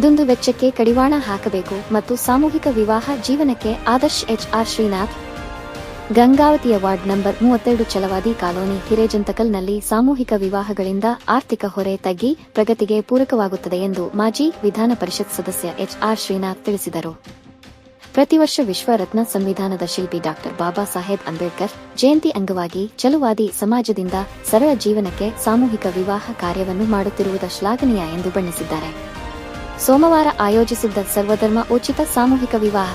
ದುಂದು ವೆಚ್ಚಕ್ಕೆ ಕಡಿವಾಣ ಹಾಕಬೇಕು ಮತ್ತು ಸಾಮೂಹಿಕ ವಿವಾಹ ಜೀವನಕ್ಕೆ ಆದರ್ಶ್ ಎಚ್ಆರ್ ಶ್ರೀನಾಥ್. ಗಂಗಾವತಿಯ ವಾರ್ಡ್ ನಂಬರ್ 32 ಛಲವಾದಿ ಕಾಲೋನಿ ಹಿರೇಜಂತಕಲ್ನಲ್ಲಿ ಸಾಮೂಹಿಕ ವಿವಾಹಗಳಿಂದ ಆರ್ಥಿಕ ಹೊರೆ ತಗ್ಗಿ ಪ್ರಗತಿಗೆ ಪೂರಕವಾಗುತ್ತದೆ ಎಂದು ಮಾಜಿ ವಿಧಾನ ಪರಿಷತ್ ಸದಸ್ಯ ಎಚ್ಆರ್ ಶ್ರೀನಾಥ್ ತಿಳಿಸಿದರು. ಪ್ರತಿ ವರ್ಷ ವಿಶ್ವ ರತ್ನ ಸಂವಿಧಾನದ ಶಿಲ್ಪಿ ಡಾಕ್ಟರ್ ಬಾಬಾ ಸಾಹೇಬ್ ಅಂಬೇಡ್ಕರ್ ಜಯಂತಿ ಅಂಗವಾಗಿ ಛಲವಾದಿ ಸಮಾಜದಿಂದ ಸರಳ ಜೀವನಕ್ಕೆ ಸಾಮೂಹಿಕ ವಿವಾಹ ಕಾರ್ಯವನ್ನು ಮಾಡುತ್ತಿರುವುದು ಶ್ಲಾಘನೀಯ ಎಂದು ಬಣ್ಣಿಸಿದ್ದಾರೆ. ಸೋಮವಾರ ಆಯೋಜಿಸಿದ್ದ ಸರ್ವಧರ್ಮ ಉಚಿತ ಸಾಮೂಹಿಕ ವಿವಾಹ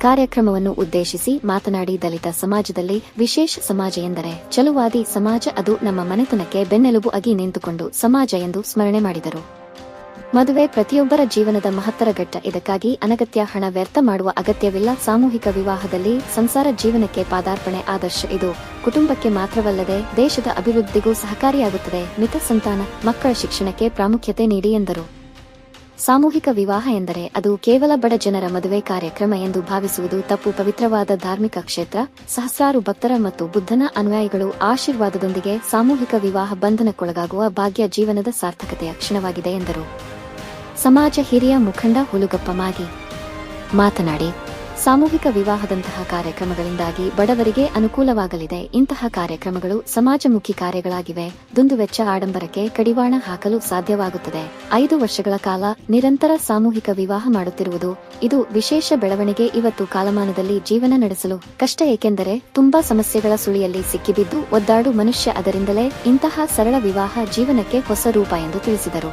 ಕಾರ್ಯಕ್ರಮವನ್ನು ಉದ್ದೇಶಿಸಿ ಮಾತನಾಡಿ, ದಲಿತ ಸಮಾಜದಲ್ಲಿ ವಿಶೇಷ ಸಮಾಜ ಎಂದರೆ ಛಲವಾದಿ ಸಮಾಜ. ಅದು ನಮ್ಮ ಮನೆತನಕ್ಕೆ ಬೆನ್ನೆಲುಬು ಆಗಿ ನಿಂತುಕೊಂಡು ಸಮಾಜ ಎಂದು ಸ್ಮರಣೆ ಮಾಡಿದರು. ಮದುವೆ ಪ್ರತಿಯೊಬ್ಬರ ಜೀವನದ ಮಹತ್ತರ ಘಟ್ಟ. ಇದಕ್ಕಾಗಿ ಅನಗತ್ಯ ಹಣ ವ್ಯರ್ಥ ಮಾಡುವ ಅಗತ್ಯವಿಲ್ಲ. ಸಾಮೂಹಿಕ ವಿವಾಹದಲ್ಲಿ ಸಂಸಾರ ಜೀವನಕ್ಕೆ ಪಾದಾರ್ಪಣೆ ಆದರ್ಶ. ಇದು ಕುಟುಂಬಕ್ಕೆ ಮಾತ್ರವಲ್ಲದೆ ದೇಶದ ಅಭಿವೃದ್ಧಿಗೂ ಸಹಕಾರಿಯಾಗುತ್ತದೆ. ಮಿತ ಸಂತಾನ ಮಕ್ಕಳ ಶಿಕ್ಷಣಕ್ಕೆ ಪ್ರಾಮುಖ್ಯತೆ ನೀಡಿ ಎಂದರು. ಸಾಮೂಹಿಕ ವಿವಾಹ ಎಂದರೆ ಅದು ಕೇವಲ ಬಡ ಜನರ ಮದುವೆ ಕಾರ್ಯಕ್ರಮ ಎಂದು ಭಾವಿಸುವುದು ತಪ್ಪು. ಪವಿತ್ರವಾದ ಧಾರ್ಮಿಕ ಕ್ಷೇತ್ರ. ಸಹಸ್ರಾರು ಭಕ್ತರ ಮತ್ತು ಬುದ್ಧನ ಅನುಯಾಯಿಗಳು ಆಶೀರ್ವಾದದೊಂದಿಗೆ ಸಾಮೂಹಿಕ ವಿವಾಹ ಬಂಧನಕ್ಕೊಳಗಾಗುವ ಭಾಗ್ಯ ಜೀವನದ ಸಾರ್ಥಕತೆಯ ಕ್ಷಣವಾಗಿದೆ ಎಂದರು. ಸಮಾಜ ಹಿರಿಯ ಮುಖಂಡ ಹುಲುಗಪ್ಪ ಮಾಗಿ ಮಾತನಾಡಿ, ಸಾಮೂಹಿಕ ವಿವಾಹದಂತಹ ಕಾರ್ಯಕ್ರಮಗಳಿಂದಾಗಿ ಬಡವರಿಗೆ ಅನುಕೂಲವಾಗಲಿದೆ. ಇಂತಹ ಕಾರ್ಯಕ್ರಮಗಳು ಸಮಾಜಮುಖಿ ಕಾರ್ಯಗಳಾಗಿವೆ. ದುಂದುವೆಚ್ಚ ಆಡಂಬರಕ್ಕೆ ಕಡಿವಾಣ ಹಾಕಲು ಸಾಧ್ಯವಾಗುತ್ತದೆ. 5 ವರ್ಷಗಳ ಕಾಲ ನಿರಂತರ ಸಾಮೂಹಿಕ ವಿವಾಹ ಮಾಡುತ್ತಿರುವುದು ಇದು ವಿಶೇಷ ಬೆಳವಣಿಗೆ. ಇವತ್ತು ಕಾಲಮಾನದಲ್ಲಿ ಜೀವನ ನಡೆಸಲು ಕಷ್ಟ, ಏಕೆಂದರೆ ತುಂಬಾ ಸಮಸ್ಯೆಗಳ ಸುಳಿಯಲ್ಲಿ ಸಿಕ್ಕಿಬಿದ್ದು ಒದ್ದಾಡು ಮನುಷ್ಯ. ಅದರಿಂದಲೇ ಇಂತಹ ಸರಳ ವಿವಾಹ ಜೀವನಕ್ಕೆ ಹೊಸ ರೂಪ ಎಂದು ತಿಳಿಸಿದರು.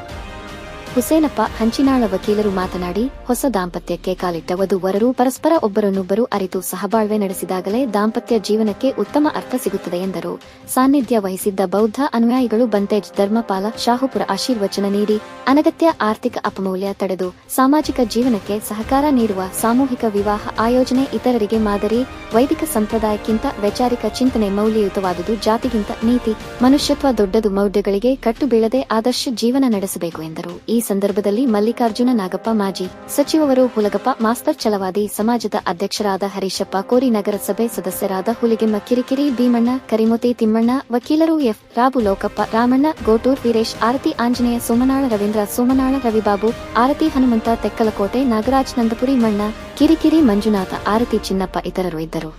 ಹುಸೇನಪ್ಪ ಹಂಚಿನಾಳ ವಕೀಲರು ಮಾತನಾಡಿ, ಹೊಸ ದಾಂಪತ್ಯಕ್ಕೆ ಕಾಲಿಟ್ಟ ವಧು-ವರರು ಪರಸ್ಪರ ಒಬ್ಬರನ್ನೊಬ್ಬರು ಅರಿತು ಸಹಬಾಳ್ವೆ ನಡೆಸಿದಾಗಲೇ ದಾಂಪತ್ಯ ಜೀವನಕ್ಕೆ ಉತ್ತಮ ಅರ್ಥ ಸಿಗುತ್ತದೆ ಎಂದರು. ಸಾನ್ನಿಧ್ಯ ವಹಿಸಿದ್ದ ಬೌದ್ಧ ಅನುಯಾಯಿಗಳು ಬಂತೇಜ್ ಧರ್ಮಪಾಲ ಶಾಹುಪುರ ಆಶೀರ್ವಚನ ನೀಡಿ ಅನಗತ್ಯ ಆರ್ಥಿಕ ಅಪಮೌಲ್ಯ ತಡೆದು ಸಾಮಾಜಿಕ ಜೀವನಕ್ಕೆ ಸಹಕಾರ ನೀಡುವ ಸಾಮೂಹಿಕ ವಿವಾಹ ಆಯೋಜನೆ ಇತರರಿಗೆ ಮಾದರಿ. ವೈದಿಕ ಸಂಪ್ರದಾಯಕ್ಕಿಂತ ವೈಚಾರಿಕ ಚಿಂತನೆ ಮೌಲ್ಯಯುತವಾದುದು. ಜಾತಿಗಿಂತ ನೀತಿ, ಮನುಷ್ಯತ್ವ ದೊಡ್ಡದು. ಮೌಢ್ಯಗಳಿಗೆ ಕಟ್ಟು ಬೀಳದೆ ಆದರ್ಶ ಜೀವನ ನಡೆಸಬೇಕು ಎಂದರು. ಈ ಸಂದರ್ಭದಲ್ಲಿ ಮಲ್ಲಿಕಾರ್ಜುನ ನಾಗಪ್ಪ, ಮಾಜಿ ಸಚಿವವರು ಹುಲಗಪ್ಪ ಮಾಸ್ತರ್, ಛಲವಾದಿ ಸಮಾಜದ ಅಧ್ಯಕ್ಷರಾದ ಹರೀಶಪ್ಪ ಕೋರಿ, ನಗರಸಭೆ ಸದಸ್ಯರಾದ ಹುಲಿಗೆಮ್ಮ ಕಿರಿಕಿರಿ, ಭೀಮಣ್ಣ, ಕರಿಮೋತಿ ತಿಮ್ಮಣ್ಣ, ವಕೀಲರು ಎಫ್ ರಾಬು, ಲೋಕಪ್ಪ, ರಾಮಣ್ಣ, ಗೋಟೂರ್ ವೀರೇಶ್, ಆರತಿ ಆಂಜನೇಯ, ಸೋಮನಾಳ ರವೀಂದ್ರ, ಸೋಮನಾಳ ರವಿಬಾಬು, ಆರತಿ ಹನುಮಂತ, ತೆಕ್ಕಲಕೋಟೆ ನಾಗರಾಜ್, ನಂದಪುರಿ ಮಣ್ಣ, ಕಿರಿಕಿರಿ ಮಂಜುನಾಥ, ಆರತಿ ಚಿನ್ನಪ್ಪ ಇತರರು ಇದ್ದರು.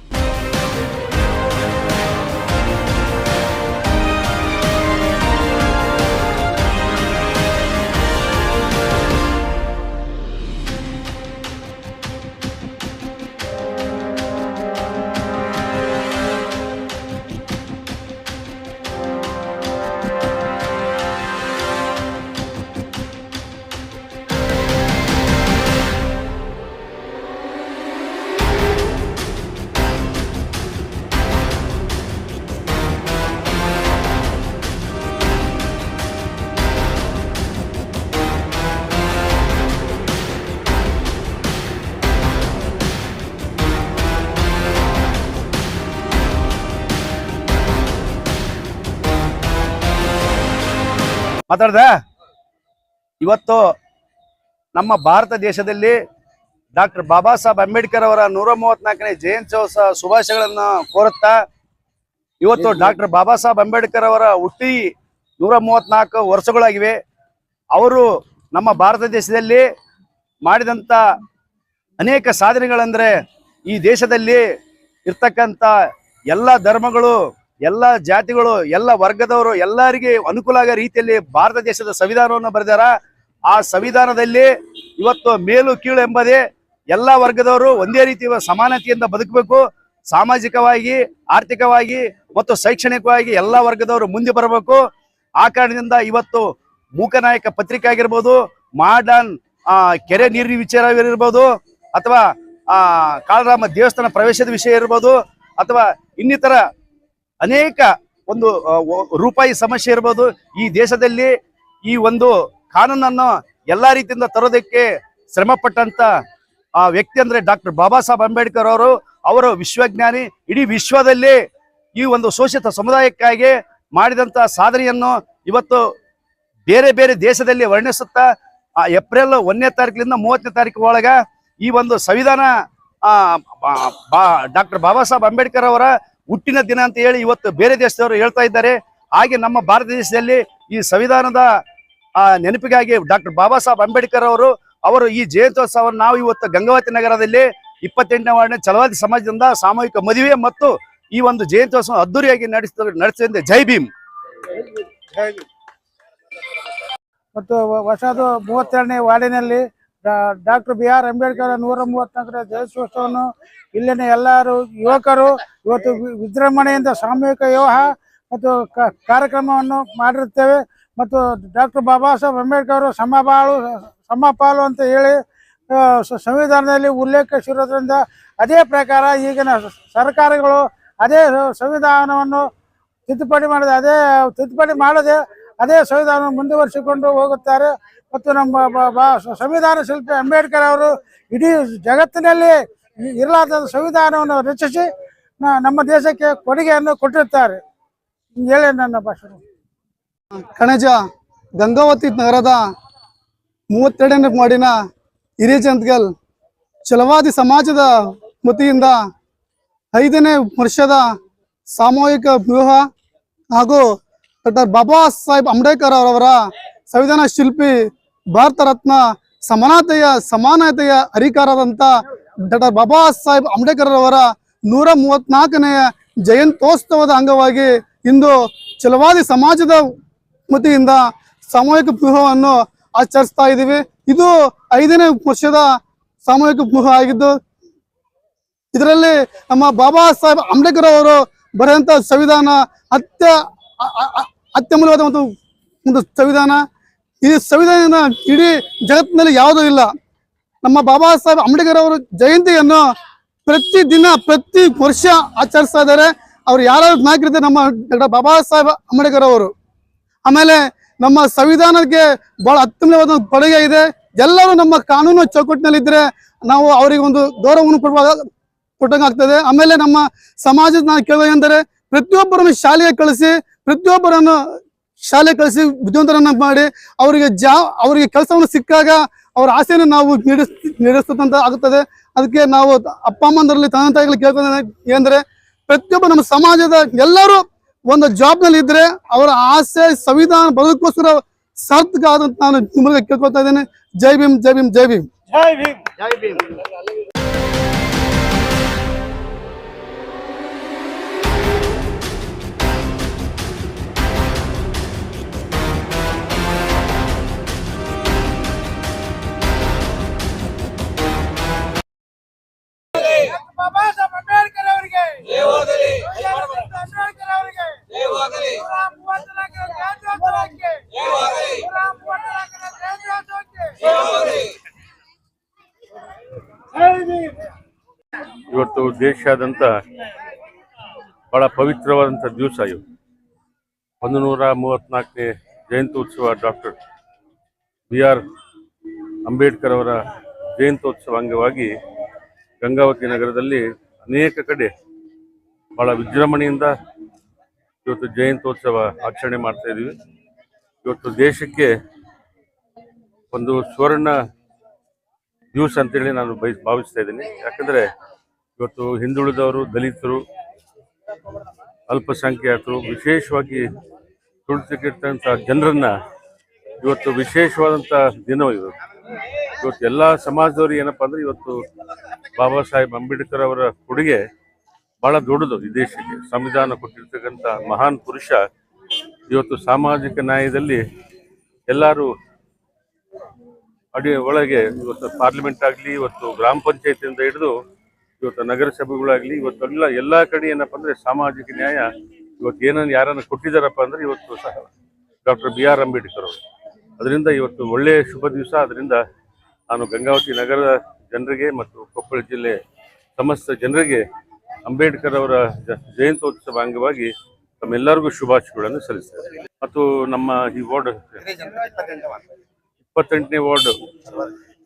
ಮಾತಾಡ್ದ ಇವತ್ತು ನಮ್ಮ ಭಾರತ ದೇಶದಲ್ಲಿ ಡಾಕ್ಟರ್ ಬಾಬಾ ಸಾಹೇಬ್ ಅಂಬೇಡ್ಕರ್ ಅವರ 134ನೇ ಜಯಂತ್ಯೋತ್ಸವ ಶುಭಾಶಯಗಳನ್ನು ಕೋರುತ್ತಾ, ಇವತ್ತು ಡಾಕ್ಟರ್ ಬಾಬಾ ಸಾಹೇಬ್ ಅಂಬೇಡ್ಕರ್ ಅವರ ಹುಟ್ಟಿ 134 ವರ್ಷಗಳಾಗಿವೆ. ಅವರು ನಮ್ಮ ಭಾರತ ದೇಶದಲ್ಲಿ ಮಾಡಿದಂಥ ಅನೇಕ ಸಾಧನೆಗಳಂದ್ರೆ, ಈ ದೇಶದಲ್ಲಿ ಇರ್ತಕ್ಕಂಥ ಎಲ್ಲ ಧರ್ಮಗಳು, ಎಲ್ಲ ಜಾತಿಗಳು, ಎಲ್ಲ ವರ್ಗದವರು ಎಲ್ಲರಿಗೆ ಅನುಕೂಲ ಆಗೋ ರೀತಿಯಲ್ಲಿ ಭಾರತ ದೇಶದ ಸಂವಿಧಾನವನ್ನು ಬರೆದಾರ. ಆ ಸಂವಿಧಾನದಲ್ಲಿ ಇವತ್ತು ಮೇಲು ಕೀಳು ಎಂಬುದೇ ಎಲ್ಲ ವರ್ಗದವರು ಒಂದೇ ರೀತಿಯ ಸಮಾನತೆಯಿಂದ ಬದುಕಬೇಕು. ಸಾಮಾಜಿಕವಾಗಿ, ಆರ್ಥಿಕವಾಗಿ ಮತ್ತು ಶೈಕ್ಷಣಿಕವಾಗಿ ಎಲ್ಲ ವರ್ಗದವರು ಮುಂದೆ ಬರಬೇಕು. ಆ ಕಾರಣದಿಂದ ಇವತ್ತು ಮೂಕನಾಯಕ ಪತ್ರಿಕೆ ಆಗಿರ್ಬೋದು, ಮಾಡರ್ನ್ ಕೆರೆ ನೀರಿನ ವಿಚಾರವಿರ್ಬೋದು, ಅಥವಾ ಕಾಳರಾಮ ದೇವಸ್ಥಾನ ಪ್ರವೇಶದ ವಿಷಯ ಇರ್ಬೋದು, ಅಥವಾ ಇನ್ನಿತರ ಅನೇಕ ಒಂದು ರೂಪಾಯಿ ಸಮಸ್ಯೆ ಇರ್ಬೋದು, ಈ ದೇಶದಲ್ಲಿ ಈ ಒಂದು ಕಾನೂನನ್ನು ಎಲ್ಲಾ ರೀತಿಯಿಂದ ತರೋದಕ್ಕೆ ಶ್ರಮ ಪಟ್ಟಂತ ವ್ಯಕ್ತಿ ಅಂದ್ರೆ ಡಾಕ್ಟರ್ ಬಾಬಾ ಸಾಹೇಬ್ ಅಂಬೇಡ್ಕರ್ ಅವರು. ಅವರು ವಿಶ್ವಜ್ಞಾನಿ. ಇಡೀ ವಿಶ್ವದಲ್ಲಿ ಈ ಒಂದು ಶೋಷಿತ ಸಮುದಾಯಕ್ಕಾಗಿ ಮಾಡಿದಂತ ಸಾಧನೆಯನ್ನು ಇವತ್ತು ಬೇರೆ ಬೇರೆ ದೇಶದಲ್ಲಿ ವರ್ಣಿಸುತ್ತಾ ಏಪ್ರಿಲ್ 1ನೇ ತಾರೀಕಿನಿಂದ 30ನೇ ತಾರೀಕು ಒಳಗ ಈ ಒಂದು ಸಂವಿಧಾನ ಡಾಕ್ಟರ್ ಬಾಬಾ ಸಾಹೇಬ್ ಅಂಬೇಡ್ಕರ್ ಅವರ ಹುಟ್ಟಿನ ದಿನ ಅಂತ ಹೇಳಿ ಇವತ್ತು ಬೇರೆ ದೇಶದವರು ಹೇಳ್ತಾ ಇದ್ದಾರೆ. ಹಾಗೆ ನಮ್ಮ ಭಾರತ ದೇಶದಲ್ಲಿ ಈ ಸಂವಿಧಾನದ ಆ ನೆನಪಿಗಾಗಿ ಡಾಕ್ಟರ್ ಬಾಬಾ ಸಾಹೇಬ್ ಅಂಬೇಡ್ಕರ್ ಅವರು ಈ ಜಯಂತ್ಯೋತ್ಸವವನ್ನು ನಾವು ಇವತ್ತು ಗಂಗಾವತಿ ನಗರದಲ್ಲಿ 28ನೇ ವಾರ್ಡ್ನ ಛಲವಾದಿ ಸಮಾಜದಿಂದ ಸಾಮೂಹಿಕ ಮದುವೆ ಮತ್ತು ಈ ಒಂದು ಜಯಂತ್ಯೋತ್ಸವ ಅದ್ದೂರಿಯಾಗಿ ನಡೆಸಿದ ಜೈ ಭೀಮ್. ಮತ್ತು ಹೊಸದು 32ನೇ ವಾರ್ಡಿನಲ್ಲಿ ಡಾಕ್ಟರ್ BR ಅಂಬೇಡ್ಕರ್ 134ನೇ ಜಯಂತ್ಯೋತ್ಸವವನ್ನು ಇಲ್ಲಿನ ಎಲ್ಲರೂ ಯುವಕರು ಇವತ್ತು ವಿಜೃಂಭಣೆಯಿಂದ ಸಾಮೂಹಿಕ ವಿವಾಹ ಮತ್ತು ಕಾರ್ಯಕ್ರಮವನ್ನು ಮಾಡಿರುತ್ತೇವೆ. ಮತ್ತು ಡಾಕ್ಟರ್ ಬಾಬಾ ಸಾಹೇಬ್ ಅಂಬೇಡ್ಕರ್ ಸಮಪಾಲು ಅಂತ ಹೇಳಿ ಸಂವಿಧಾನದಲ್ಲಿ ಉಲ್ಲೇಖಿಸಿರೋದ್ರಿಂದ ಅದೇ ಪ್ರಕಾರ ಈಗಿನ ಸರ್ಕಾರಗಳು ಅದೇ ಸಂವಿಧಾನವನ್ನು ತಿದ್ದುಪಡಿ ಮಾಡದೆ ಅದೇ ಸಂವಿಧಾನ ಮುಂದುವರಿಸಿಕೊಂಡು ಹೋಗುತ್ತಾರೆ. ಮತ್ತು ನಮ್ಮ ಸಂವಿಧಾನ ಶಿಲ್ಪಿ ಅಂಬೇಡ್ಕರ್ ಅವರು ಇಡೀ ಜಗತ್ತಿನಲ್ಲಿ ಇರಲಾದ ಸಂವಿಧಾನವನ್ನು ರಚಿಸಿ ನಮ್ಮ ದೇಶಕ್ಕೆ ಕೊಡುಗೆಯನ್ನು ಕೊಟ್ಟಿರ್ತಾರೆ ಹೇಳಿ ನನ್ನ ಭಾಷಣ. ಕಣಜ ಗಂಗಾವತಿ ನಗರದ 32ನೇ ವಾರ್ಡಿನ ಹಿರೇಜಂತ್ಗಲ್ ಛಲವಾದಿ ಸಮಾಜದ ವತಿಯಿಂದ 5ನೇ ವರ್ಷದ ಸಾಮೂಹಿಕ ವಿವಾಹ ಹಾಗೂ ಡಾಕ್ಟರ್ ಬಾಬಾ ಸಾಹೇಬ್ ಅಂಬೇಡ್ಕರ್ ಅವರ ಸಂವಿಧಾನ ಶಿಲ್ಪಿ ಭಾರತ ರತ್ನ ಸಮಾನತೆಯ ಅಧಿಕಾರದಂತ ಡಾಕ್ಟರ್ ಬಾಬಾ ಸಾಹೇಬ್ ಅಂಬೇಡ್ಕರ್ ಅವರ 134ನೇ ಜಯಂತ್ಯೋತ್ಸವದ ಅಂಗವಾಗಿ ಇಂದು ಛಲವಾದಿ ಸಮಾಜದ ವತಿಯಿಂದ ಸಾಮೂಹಿಕ ವಿವಾಹವನ್ನು ಆಚರಿಸ್ತಾ ಇದ್ದೀವಿ. ಇದು 5ನೇ ವರ್ಷದ ಸಾಮೂಹಿಕ ವಿವಾಹ ಆಗಿದ್ದು ಇದರಲ್ಲಿ ನಮ್ಮ ಬಾಬಾ ಸಾಹೇಬ್ ಅಂಬೇಡ್ಕರ್ ಅವರು ಬರೆದಂತ ಸಂವಿಧಾನ ಅತ್ಯಮೂಲ್ಯವಾದ ಒಂದು ಸಂವಿಧಾನ. ಈ ಸಂವಿಧಾನ ಇಡೀ ಜಗತ್ತಿನಲ್ಲಿ ಯಾವುದೂ ಇಲ್ಲ. ನಮ್ಮ ಬಾಬಾ ಸಾಹೇಬ್ ಅಂಬೇಡ್ಕರ್ ಅವರು ಜಯಂತಿಯನ್ನು ಪ್ರತಿ ವರ್ಷ ಆಚರಿಸ್ತಾ ಇದ್ದಾರೆ. ಅವ್ರು ಯಾರು ನಾಯಕರಿದ್ದಾರೆ ನಮ್ಮ ಡಾಕ್ಟರ್ ಬಾಬಾ ಸಾಹೇಬ್ ಅಂಬೇಡ್ಕರ್ ಅವರು. ಆಮೇಲೆ ನಮ್ಮ ಸಂವಿಧಾನಕ್ಕೆ ಬಹಳ ಅತ್ಯಮೂಲ್ಯವಾದ ಕೊಡುಗೆ ಇದೆ. ಎಲ್ಲರೂ ನಮ್ಮ ಕಾನೂನು ಚೌಕಟ್ಟಿನಲ್ಲಿದ್ದರೆ ನಾವು ಅವರಿಗೆ ಒಂದು ಗೌರವವನ್ನು ಕೊಟ್ಟಂಗಾಗ್ತದೆ. ಆಮೇಲೆ ನಮ್ಮ ಸಮಾಜದ ನಾನು ಕೇಳುವುದೆಂದರೆ ಪ್ರತಿಯೊಬ್ಬರನ್ನು ಶಾಲೆಗೆ ಕಳಿಸಿ ವಿದ್ಯಾವಂತರನ್ನ ಮಾಡಿ ಅವರಿಗೆ ಕೆಲಸವನ್ನು ಸಿಕ್ಕಾಗ ಅವರ ಆಸೆಯನ್ನು ನಾವು ನೀಡಿಸ್ತಂತ ಆಗುತ್ತದೆ. ಅದಕ್ಕೆ ನಾವು ಅಪ್ಪ ಅಮ್ಮಂದರಲ್ಲಿ ತಂದೆ ತಾಯಿಗಳು ಕೇಳ್ಕೊಂಡ ಏನಂದ್ರೆ ಪ್ರತಿಯೊಬ್ಬ ನಮ್ಮ ಸಮಾಜದ ಎಲ್ಲರೂ ಒಂದು ಜಾಬ್ನಲ್ಲಿ ಇದ್ರೆ ಅವರ ಆಸೆ ಸಂವಿಧಾನ ಬದುಕೋಸ್ಕರ ಸಾರ್ಥಕ ಆದಂತ ನಾನು ನಿಮಗೆ ಕೇಳ್ಕೊತಾ ಇದ್ದೇನೆ. ಜೈ ಭೀಮ್, ಜೈ ಭೀಮ್, ಜೈ ಭೀಮ್, ಜೈ ಭೀಮ್, ಜೈ ಭೀಮ್. ಬಾಬಾ ಸಾಹೇಬ್ ಅಂಬೇಡ್ಕರ್ ಅವರಿಗೆ ಅಂಬೇಡ್ಕರ್ ಅವರಿಗೆ 134ನೇ ಜಯಂತ್ಯೋತ್ಸವಕ್ಕೆ ಇವತ್ತು ದೇಶಾದ್ಯಂತ ಬಹಳ ಪವಿತ್ರವಾದಂಥ ದಿವಸ. ಇವು 134ನೇ ಜಯಂತ್ಯೋತ್ಸವ ಡಾಕ್ಟರ್ BR ಅಂಬೇಡ್ಕರ್ ಅವರ ಜಯಂತ್ಯೋತ್ಸವ ಅಂಗವಾಗಿ ಗಂಗಾವತಿ ನಗರದಲ್ಲಿ ಅನೇಕ ಕಡೆ ಬಹಳ ವಿಜೃಂಭಣೆಯಿಂದ ಇವತ್ತು ಜಯಂತ್ಯೋತ್ಸವ ಆಚರಣೆ ಮಾಡ್ತಾ ಇದ್ದೀವಿ. ಇವತ್ತು ದೇಶಕ್ಕೆ ಒಂದು ಸುವರ್ಣ ದಿವಸ ಅಂತೇಳಿ ನಾನು ಭಾವಿಸ್ತಾ ಇದ್ದೀನಿ. ಯಾಕಂದರೆ ಇವತ್ತು ಹಿಂದುಳಿದವರು, ದಲಿತರು, ಅಲ್ಪಸಂಖ್ಯಾತರು, ವಿಶೇಷವಾಗಿ ತುಳಿತಕ್ಕಿರ್ತಂಥ ಜನರನ್ನು ಇವತ್ತು ವಿಶೇಷವಾದಂಥ ದಿನ ಇವತ್ತು ಎಲ್ಲ ಸಮಾಜದವ್ರು ಏನಪ್ಪ ಅಂದರೆ ಇವತ್ತು ಬಾಬಾ ಸಾಹೇಬ್ ಅಂಬೇಡ್ಕರ್ ಅವರ ಕೊಡುಗೆ ಭಾಳ ದೊಡ್ಡದು. ಈ ದೇಶಕ್ಕೆ ಸಂವಿಧಾನ ಕೊಟ್ಟಿರ್ತಕ್ಕಂಥ ಮಹಾನ್ ಪುರುಷ ಇವತ್ತು ಸಾಮಾಜಿಕ ನ್ಯಾಯದಲ್ಲಿ ಎಲ್ಲರೂ ಒಳಗೆ ಇವತ್ತು ಪಾರ್ಲಿಮೆಂಟ್ ಆಗಲಿ, ಇವತ್ತು ಗ್ರಾಮ ಪಂಚಾಯತಿಯಿಂದ ಹಿಡಿದು ಇವತ್ತು ನಗರಸಭೆಗಳಾಗಲಿ ಇವತ್ತು ಎಲ್ಲ ಕಡೆ ಏನಪ್ಪ ಅಂದರೆ ಸಾಮಾಜಿಕ ನ್ಯಾಯ ಇವತ್ತು ಯಾರನ್ನು ಕೊಟ್ಟಿದ್ದಾರಪ್ಪ ಅಂದರೆ ಇವತ್ತು ಸಹ ಡಾಕ್ಟರ್ BR ಅಂಬೇಡ್ಕರ್ ಅವರು. ಅದರಿಂದ ಇವತ್ತು ಒಳ್ಳೆಯ ಶುಭ ದಿವಸ. ಅದರಿಂದ ನಾನು ಗಂಗಾವತಿ ನಗರದ ಜನರಿಗೆ ಮತ್ತು ಕೊಪ್ಪಳ ಜಿಲ್ಲೆ ಸಮಸ್ತ ಜನರಿಗೆ ಅಂಬೇಡ್ಕರ್ ಅವರ ಜಯಂತ್ಯೋತ್ಸವ ಅಂಗವಾಗಿ ತಮ್ಮೆಲ್ಲರಿಗೂ ಶುಭಾಶಯಗಳನ್ನು ಸಲ್ಲಿಸ್ತೇನೆ. ಮತ್ತು ನಮ್ಮ ಈ ವಾರ್ಡ್ 28ನೇ ವಾರ್ಡ್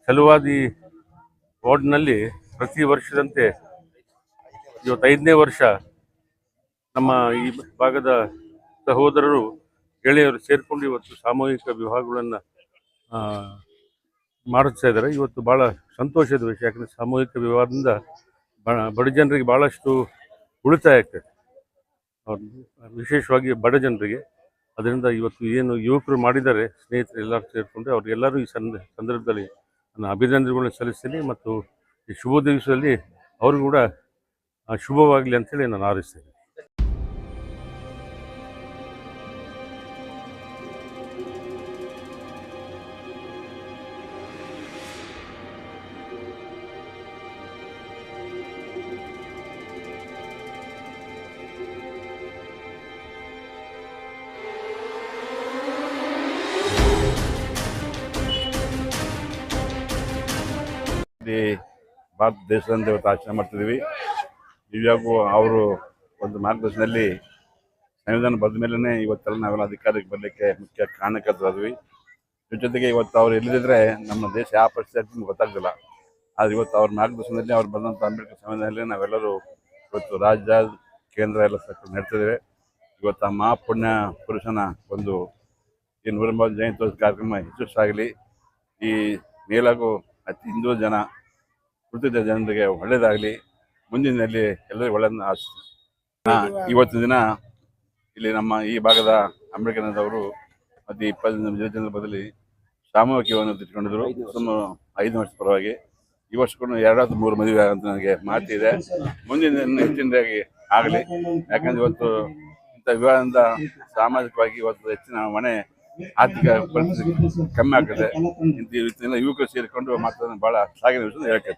ಛಲವಾದಿ ವಾರ್ಡ್ನಲ್ಲಿ ಪ್ರತಿ ವರ್ಷದಂತೆ ಇವತ್ತು 5ನೇ ವರ್ಷ ನಮ್ಮ ಈ ಭಾಗದ ಸಹೋದರರು ಗೆಳೆಯರು ಸೇರಿಕೊಂಡು ಇವತ್ತು ಸಾಮೂಹಿಕ ವಿವಾಹಗಳನ್ನು ಮಾಡಿಸ್ತಾ ಇದ್ದಾರೆ. ಇವತ್ತು ಭಾಳ ಸಂತೋಷದ ವಿಷಯ. ಯಾಕಂದರೆ ಸಾಮೂಹಿಕ ವಿವಾಹದಿಂದ ಬಡ ಜನರಿಗೆ ಭಾಳಷ್ಟು ಉಳಿತಾಯ ಆಗ್ತದೆ, ವಿಶೇಷವಾಗಿ ಬಡ ಜನರಿಗೆ. ಅದರಿಂದ ಇವತ್ತು ಏನು ಯುವಕರು ಮಾಡಿದ್ದಾರೆ ಸ್ನೇಹಿತರು ಎಲ್ಲರೂ ಸೇರಿಕೊಂಡು ಅವ್ರಿಗೆಲ್ಲರೂ ಈ ಸಂದರ್ಭದಲ್ಲಿ ನಾನು ಅಭಿನಂದನೆಗಳನ್ನ ಸಲ್ಲಿಸ್ತೀನಿ ಮತ್ತು ಈ ಶುಭ ದಿವಸದಲ್ಲಿ ಅವ್ರಿಗೂ ಕೂಡ ಶುಭವಾಗಲಿ ಅಂತೇಳಿ ನಾನು ಹಾರೈಸ್ತೇನೆ. ಭಾರತ ದೇಶದಿಂದ ಇವತ್ತು ಆಚರಣೆ ಮಾಡ್ತಿದ್ದೀವಿ. ಇವಾಗೂ ಅವರು ಒಂದು ಮಾರ್ಗದರ್ಶನದಲ್ಲಿ ಸಂವಿಧಾನ ಬರೆದ ಮೇಲೇ ಇವತ್ತೆಲ್ಲ ನಾವೆಲ್ಲ ಅಧಿಕಾರಕ್ಕೆ ಬರಲಿಕ್ಕೆ ಮುಖ್ಯ ಕಾರಣಕರ್ತರಾದ್ವಿ. ಜೊತೆಗೆ ಇವತ್ತು ಅವ್ರು ಇಲ್ಲದಿದ್ದರೆ ನಮ್ಮ ದೇಶ ಯಾವ ಪರಿಸ್ಥಿತಿ ಗೊತ್ತಾಗ್ತಿಲ್ಲ. ಆದರೆ ಇವತ್ತು ಅವ್ರ ಮಾರ್ಗದರ್ಶನದಲ್ಲಿ ಅವ್ರು ಬಂದಂಥ ಅಂಬೇಡ್ಕರ್ ಸಂವಿಧಾನದಲ್ಲಿ ನಾವೆಲ್ಲರೂ ಇವತ್ತು ರಾಜ್ಯ ಕೇಂದ್ರ ಎಲ್ಲ ಸರ್ಕಾರ ನಡ್ತಿದ್ದೇವೆ. ಇವತ್ತು ಆ ಮಹಾಪುಣ್ಯ ಪುರುಷನ ಒಂದು ಈ 130 ಜಯಂತ್ಯೋತ್ಸವ ಕಾರ್ಯಕ್ರಮ ಯಶಸ್ಸಾಗಲಿ. ಈ ಮೇಲಾಗೂ ಅತಿ ಹಿಂದೂ ಜನ ಕೃತಜ್ಞ ಜನರಿಗೆ ಒಳ್ಳೆಯದಾಗಲಿ. ಮುಂದಿನಲ್ಲಿ ಎಲ್ಲರಿಗೂ ಒಳ್ಳೆಯದನ್ನು ಆಶಿಸ್ತೀನಿ. ಇವತ್ತಿನ ದಿನ ಇಲ್ಲಿ ನಮ್ಮ ಈ ಭಾಗದ ಅಂಬೇಡ್ಕರ್ನವರು ಮತ್ತು 20 ಸಂದರ್ಭದಲ್ಲಿ ಸಾಮೂಹಿಕವನ್ನು ತಿಳ್ಕೊಂಡಿದ್ರು. ಸುಮಾರು 5 ವರ್ಷ ಪರವಾಗಿ ಈ ವರ್ಷ ಕೂಡ 2 ಅಥವಾ 3 ಮದುವೆ ಅಂತ ನನಗೆ ಮಾತಿದೆ. ಮುಂದಿನ ಹೆಚ್ಚಿನದಾಗಿ ಆಗಲಿ. ಯಾಕಂದ್ರೆ ಇವತ್ತು ಇಂಥ ವಿವಾಹದಿಂದ ಸಾಮಾಜಿಕವಾಗಿ ಇವತ್ತು ಹೆಚ್ಚಿನ ಮನೆ ಆರ್ಥಿಕ ಪರಿಸ್ಥಿತಿ ಕಮ್ಮಿ ಆಗ್ತದೆ. ಇಂಥ ಯುವಕರು ಸೇರಿಕೊಂಡು ಮಾತಾಡೋದು ಭಾಳ ಶ್ಲಾಘನೀಯ ವಿಷಯ ಹೇಳಕ್ಕೆ